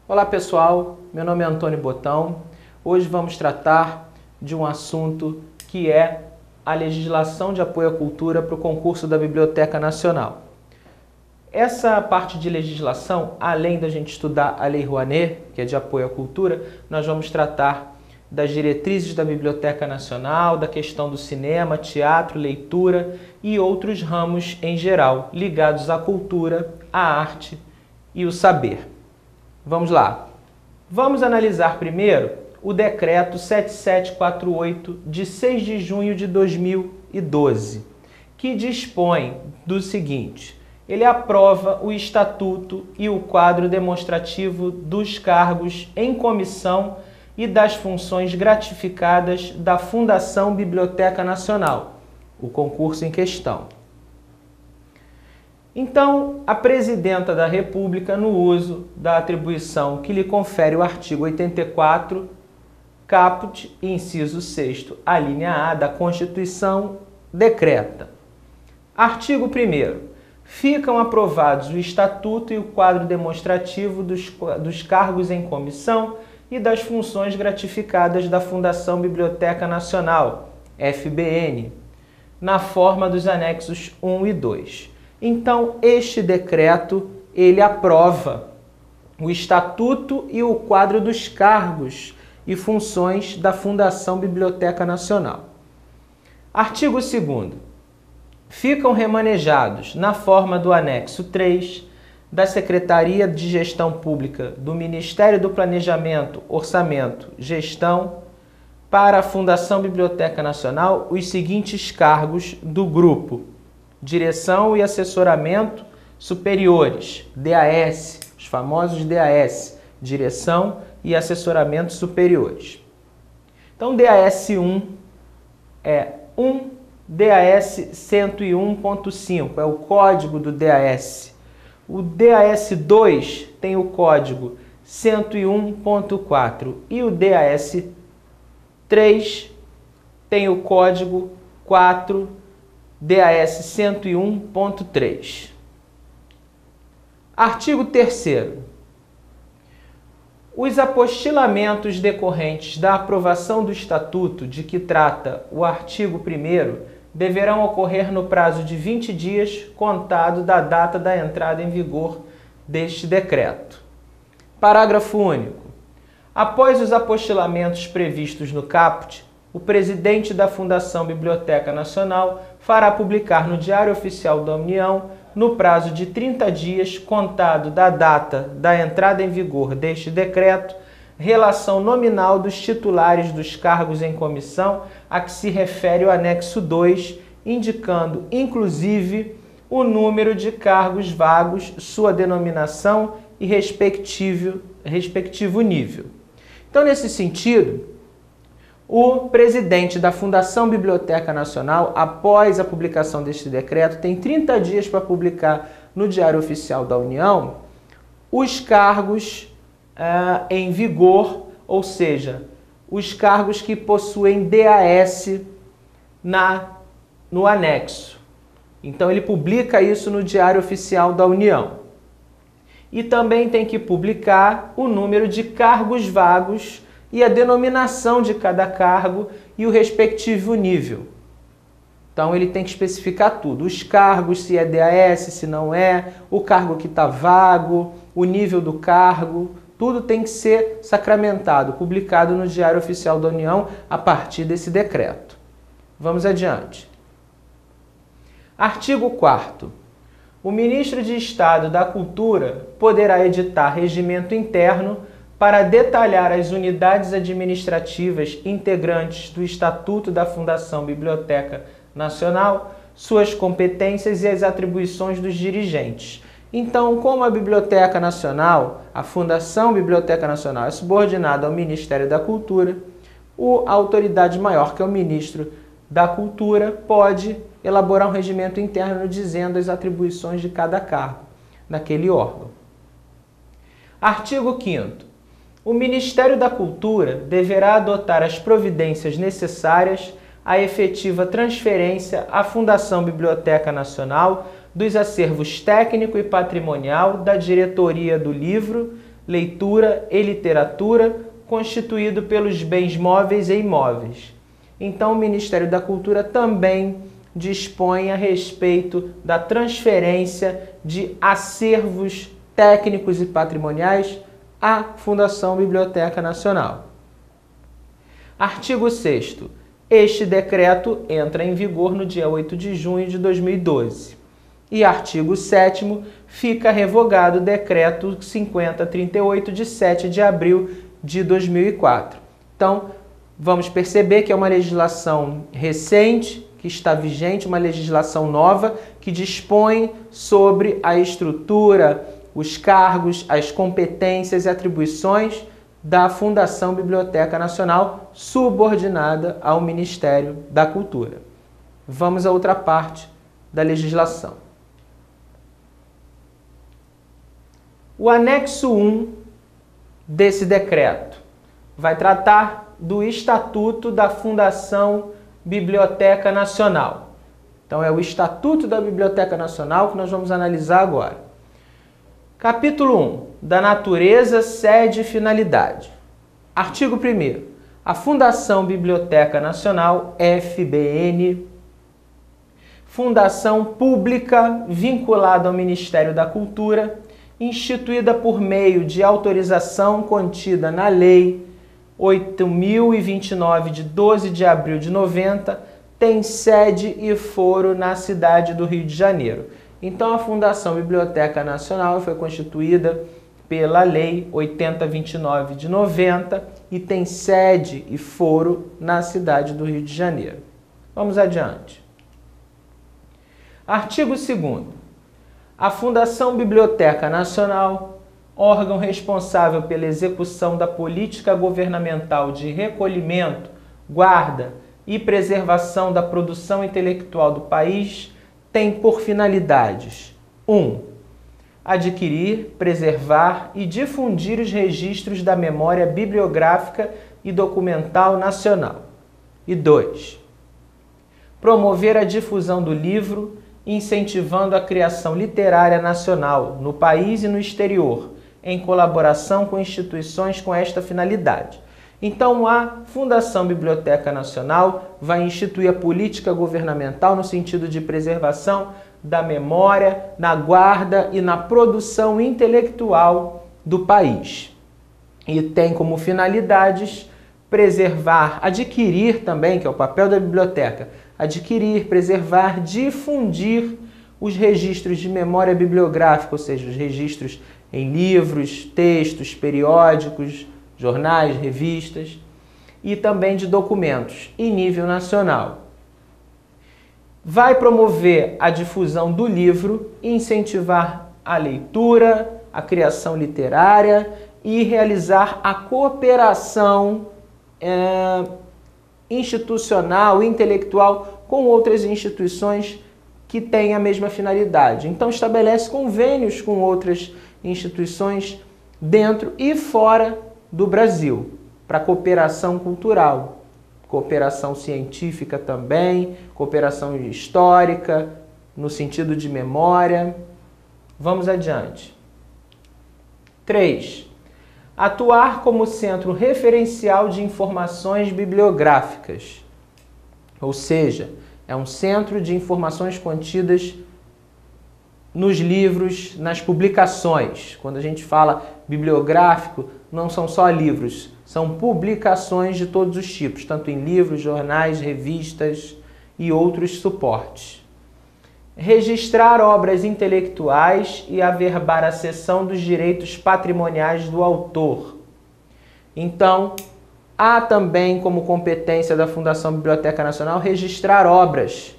Olá pessoal, meu nome é Antônio Botão. Hoje vamos tratar de um assunto que é a legislação de apoio à cultura para o concurso da Biblioteca Nacional. Essa parte de legislação, além da gente estudar a Lei Rouanet, que é de apoio à cultura, nós vamos tratar das diretrizes da Biblioteca Nacional, da questão do cinema, teatro, leitura e outros ramos em geral, ligados à cultura, à arte e o saber. Vamos lá. Vamos analisar primeiro o Decreto 7748 de 6 de junho de 2012, que dispõe do seguinte: ele aprova o Estatuto e o quadro demonstrativo dos cargos em comissão e das funções gratificadas da Fundação Biblioteca Nacional, o concurso em questão. Então, a Presidenta da República, no uso da atribuição que lhe confere o artigo 84, caput, inciso 6º, a linha A da Constituição, decreta. Artigo 1º. Ficam aprovados o Estatuto e o quadro demonstrativo dos cargos em comissão e das funções gratificadas da Fundação Biblioteca Nacional, FBN, na forma dos anexos 1 e 2. Então, este decreto, ele aprova o Estatuto e o quadro dos cargos e funções da Fundação Biblioteca Nacional. Artigo 2º. Ficam remanejados, na forma do anexo 3, da Secretaria de Gestão Pública do Ministério do Planejamento, Orçamento, Gestão, para a Fundação Biblioteca Nacional, os seguintes cargos do grupo: Direção e Assessoramento Superiores, DAS, os famosos DAS, Direção e Assessoramento Superiores. Então, DAS 1 é 1, DAS 101.5 é o código do DAS. O DAS 2 tem o código 101.4 e o DAS 3 tem o código 4, DAS 101.3. Artigo 3º. Os apostilamentos decorrentes da aprovação do Estatuto de que trata o artigo 1º deverão ocorrer no prazo de 20 dias, contado da data da entrada em vigor deste decreto. Parágrafo único. Após os apostilamentos previstos no caput, o presidente da Fundação Biblioteca Nacional fará publicar no Diário Oficial da União, no prazo de 30 dias, contado da data da entrada em vigor deste decreto, relação nominal dos titulares dos cargos em comissão a que se refere o anexo 2, indicando, inclusive, o número de cargos vagos, sua denominação e respectivo nível. Então, nesse sentido, o presidente da Fundação Biblioteca Nacional, após a publicação deste decreto, tem 30 dias para publicar no Diário Oficial da União os cargos em vigor, ou seja, os cargos que possuem DAS no anexo. Então, ele publica isso no Diário Oficial da União. E também tem que publicar o número de cargos vagos e a denominação de cada cargo e o respectivo nível. Então, ele tem que especificar tudo. Os cargos, se é DAS, se não é, o cargo que está vago, o nível do cargo, tudo tem que ser sacramentado, publicado no Diário Oficial da União a partir desse decreto. Vamos adiante. Artigo 4º. O ministro de Estado da Cultura poderá editar regimento interno para detalhar as unidades administrativas integrantes do Estatuto da Fundação Biblioteca Nacional, suas competências e as atribuições dos dirigentes. Então, como a Biblioteca Nacional, a Fundação Biblioteca Nacional é subordinada ao Ministério da Cultura, a autoridade maior, que é o ministro da Cultura, pode elaborar um regimento interno dizendo as atribuições de cada cargo naquele órgão. Artigo 5º. O Ministério da Cultura deverá adotar as providências necessárias a efetiva transferência à Fundação Biblioteca Nacional dos acervos técnico e patrimonial da Diretoria do Livro, Leitura e Literatura, constituído pelos bens móveis e imóveis. Então, o Ministério da Cultura também dispõe a respeito da transferência de acervos técnicos e patrimoniais à Fundação Biblioteca Nacional. Artigo 6º. Este decreto entra em vigor no dia 8 de junho de 2012. E artigo 7º. Fica revogado o decreto 5038 de 7 de abril de 2004. Então, vamos perceber que é uma legislação recente, que está vigente, uma legislação nova, que dispõe sobre a estrutura, os cargos, as competências e atribuições da Fundação Biblioteca Nacional, subordinada ao Ministério da Cultura. Vamos à outra parte da legislação. O anexo 1 desse decreto vai tratar do Estatuto da Fundação Biblioteca Nacional. Então, é o Estatuto da Biblioteca Nacional que nós vamos analisar agora. Capítulo 1. Da natureza, sede e finalidade. Artigo 1º. A Fundação Biblioteca Nacional, FBN, fundação pública vinculada ao Ministério da Cultura, instituída por meio de autorização contida na Lei 8.029, de 12 de abril de 90, tem sede e foro na cidade do Rio de Janeiro. Então, a Fundação Biblioteca Nacional foi constituída pela Lei 8029 de 90 e tem sede e foro na cidade do Rio de Janeiro. Vamos adiante. Artigo 2º. A Fundação Biblioteca Nacional, órgão responsável pela execução da política governamental de recolhimento, guarda e preservação da produção intelectual do país, tem por finalidades: 1. Adquirir, preservar e difundir os registros da memória bibliográfica e documental nacional. E 2. Promover a difusão do livro, incentivando a criação literária nacional no país e no exterior, em colaboração com instituições com esta finalidade. Então, a Fundação Biblioteca Nacional vai instituir a política governamental no sentido de preservação da memória, na guarda e na produção intelectual do país. E tem como finalidades preservar, adquirir também, que é o papel da biblioteca, adquirir, preservar, difundir os registros de memória bibliográfica, ou seja, os registros em livros, textos, periódicos, jornais, revistas, e também de documentos em nível nacional. Vai promover a difusão do livro, incentivar a leitura, a criação literária e realizar a cooperação institucional, intelectual com outras instituições que têm a mesma finalidade. Então, estabelece convênios com outras instituições dentro e fora do Brasil, para cooperação cultural, cooperação científica também, cooperação histórica, no sentido de memória. Vamos adiante. 3. Atuar como centro referencial de informações bibliográficas, ou seja, é um centro de informações contidas nos livros, nas publicações. Quando a gente fala bibliográfico, não são só livros, são publicações de todos os tipos, tanto em livros, jornais, revistas e outros suportes. Registrar obras intelectuais e averbar a cessão dos direitos patrimoniais do autor. Então, há também como competência da Fundação Biblioteca Nacional registrar obras,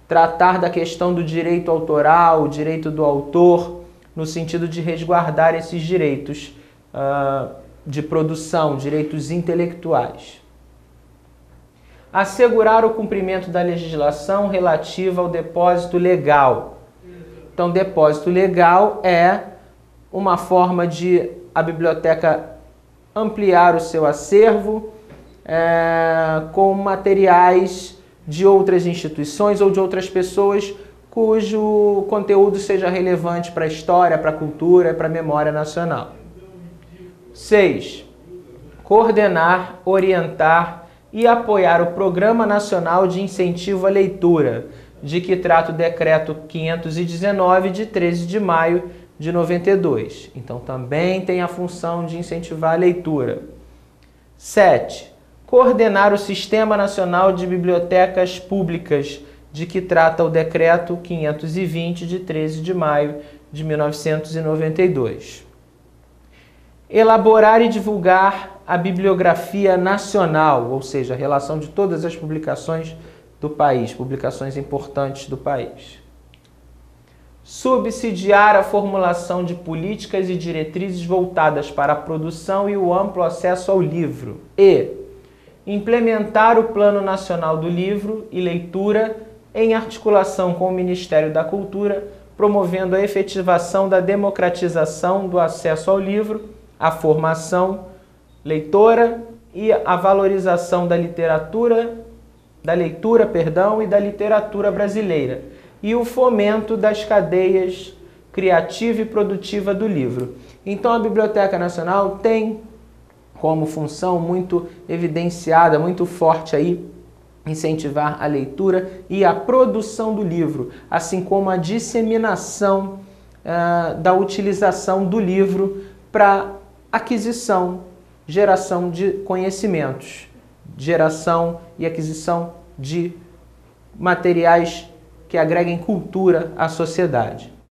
tratar da questão do direito autoral, o direito do autor, no sentido de resguardar esses direitos de produção, direitos intelectuais. Assegurar o cumprimento da legislação relativa ao depósito legal. Então, depósito legal é uma forma de a biblioteca ampliar o seu acervo com materiais de outras instituições ou de outras pessoas cujo conteúdo seja relevante para a história, para a cultura, para a memória nacional. 6. Coordenar, orientar e apoiar o Programa Nacional de Incentivo à Leitura, de que trata o Decreto 519, de 13 de maio de 92. Então, também tem a função de incentivar a leitura. 7. Coordenar o Sistema Nacional de Bibliotecas Públicas, de que trata o Decreto 520, de 13 de maio de 1992. Elaborar e divulgar a bibliografia nacional, ou seja, a relação de todas as publicações do país, publicações importantes do país. Subsidiar a formulação de políticas e diretrizes voltadas para a produção e o amplo acesso ao livro. E implementar o Plano Nacional do Livro e Leitura em articulação com o Ministério da Cultura, promovendo a efetivação da democratização do acesso ao livro, a formação leitora e a valorização da leitura e da literatura brasileira, e o fomento das cadeias criativa e produtiva do livro. Então a Biblioteca Nacional tem como função muito evidenciada, muito forte aí, incentivar a leitura e a produção do livro, assim como a disseminação da utilização do livro para aquisição, geração de conhecimentos, geração e aquisição de materiais que agreguem cultura à sociedade.